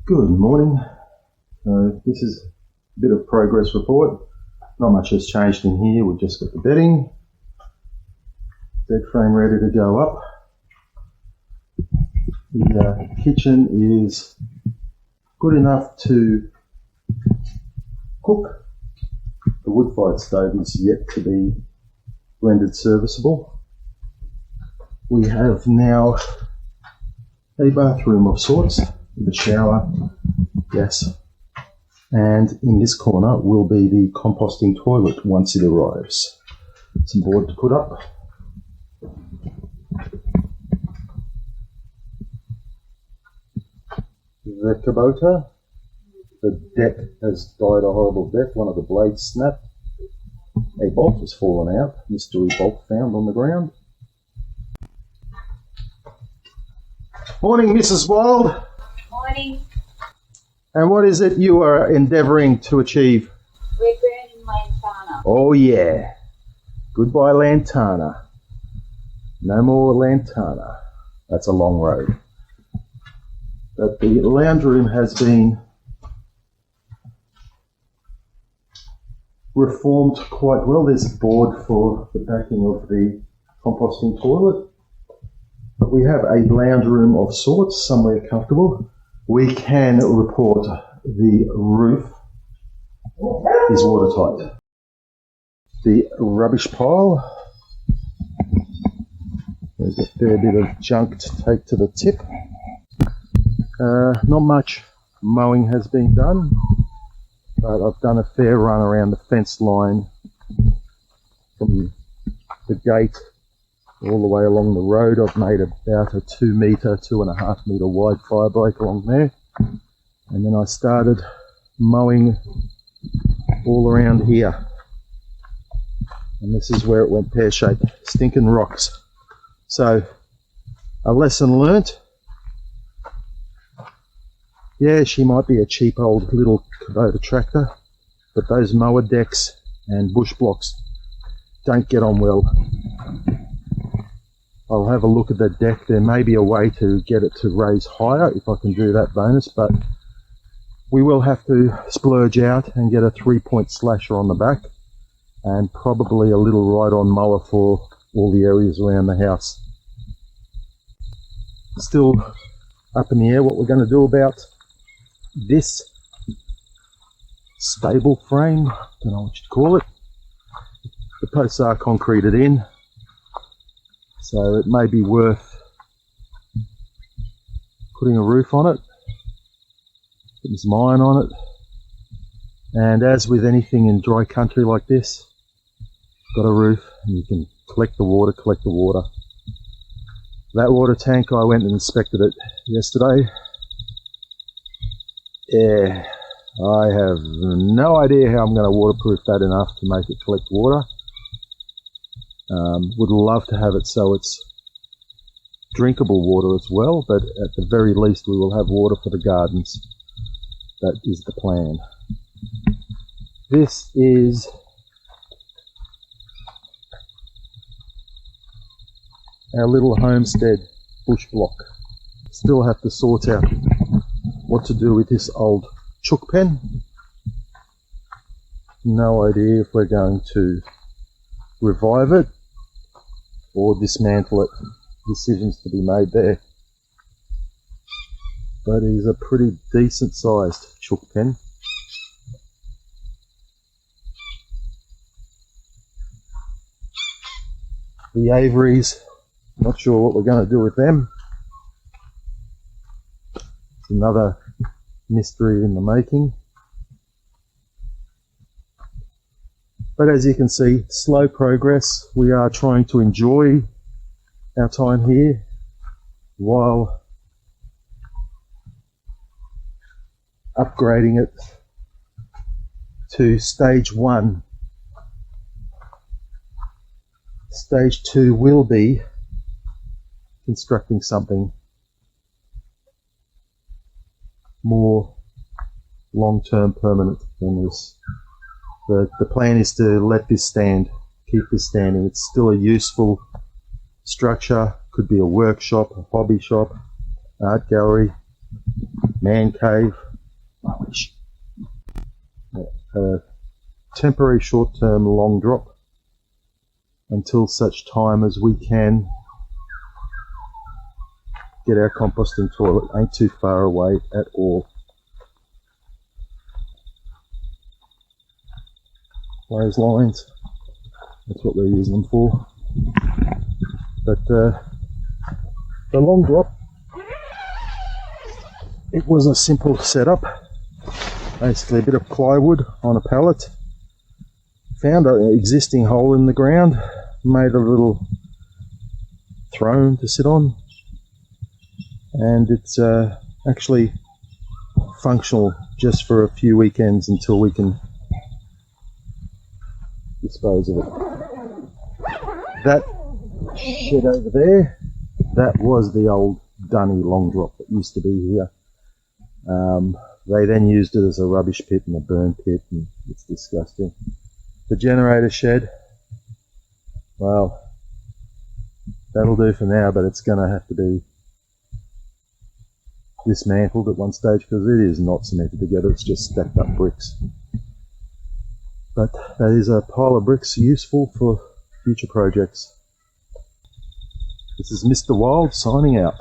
Good morning. This is a bit of progress report. Not much has changed in here. We've just got the bedding, bed frame ready to go up. The kitchen is good enough to cook. The wood-fired stove is yet to be rendered serviceable. We have now a bathroom of sorts with a shower, gas, and in this corner will be the composting toilet once it arrives. Some board to put up. The Kubota, the deck has died a horrible death. One of the blades snapped. A bolt has fallen out. Mystery bolt found on the ground. Morning, Mrs. Wild. Morning. And what is it you are endeavouring to achieve? We're burning Lantana. Oh yeah. Goodbye Lantana. No more Lantana. That's a long road. But the lounge room has been reformed quite well. There's a board for the backing of the composting toilet. But we have a lounge room of sorts, somewhere comfortable. We can report the roof is watertight. The rubbish pile, there's a fair bit of junk to take to the tip. Not much mowing has been done, but I've done a fair run around the fence line from the gate all the way along the road. I've made about a 2.5 metre wide fire break along there, and then I started mowing all around here, and this is where it went pear-shaped. Stinking rocks. So a lesson learnt. Yeah, she might be a cheap old little Kubota tractor, but those mower decks and bush blocks don't get on well. I'll have a look at the deck. There may be a way to get it to raise higher if I can do that bonus, but we will have to splurge out and get a 3-point slasher on the back and probably a little ride-on mower for all the areas around the house. Still up in the air what we're going to do about this stable frame. Don't know what you'd call it. The posts are concreted in, so it may be worth putting a roof on it, putting some iron on it, and as with anything in dry country like this, got a roof and you can collect the water. That water tank, I went and inspected it yesterday. Yeah, I have no idea how I'm going to waterproof that enough to make it collect water. Would love to have it so it's drinkable water as well, but at the very least we will have water for the gardens. That is the plan. This is our little Homestead bush block. Still have to sort out what to do with this old chook pen. No idea if we're going to revive it or dismantle it. Decisions to be made there. But it is a pretty decent sized chook pen. The Aviaries, not sure what we're going to do with them. It's another mystery in the making. But as you can see, slow progress. We are trying to enjoy our time here while upgrading it to stage 1. Stage 2 will be constructing something more long-term permanent than this. The plan is to let this stand, keep this standing. It's still a useful structure, could be a workshop, a hobby shop, art gallery, man cave. I wish. A temporary short-term long drop until such time as we can get our composting toilet. Ain't too far away at all. Those lines, that's what we're using them for. But the long drop, it was a simple setup. Basically a bit of plywood on a pallet. Found an existing hole in the ground, made a little throne to sit on, and it's actually functional just for a few weekends until we can dispose of it. That shed over there, that was the old dunny long drop that used to be here. They then used it as a rubbish pit and a burn pit, and it's disgusting. The generator shed, well, that'll do for now, but it's going to have to be dismantled at one stage because it is not cemented together, it's just stacked up bricks. But that is a pile of bricks useful for future projects. This is Mr. Wild signing out.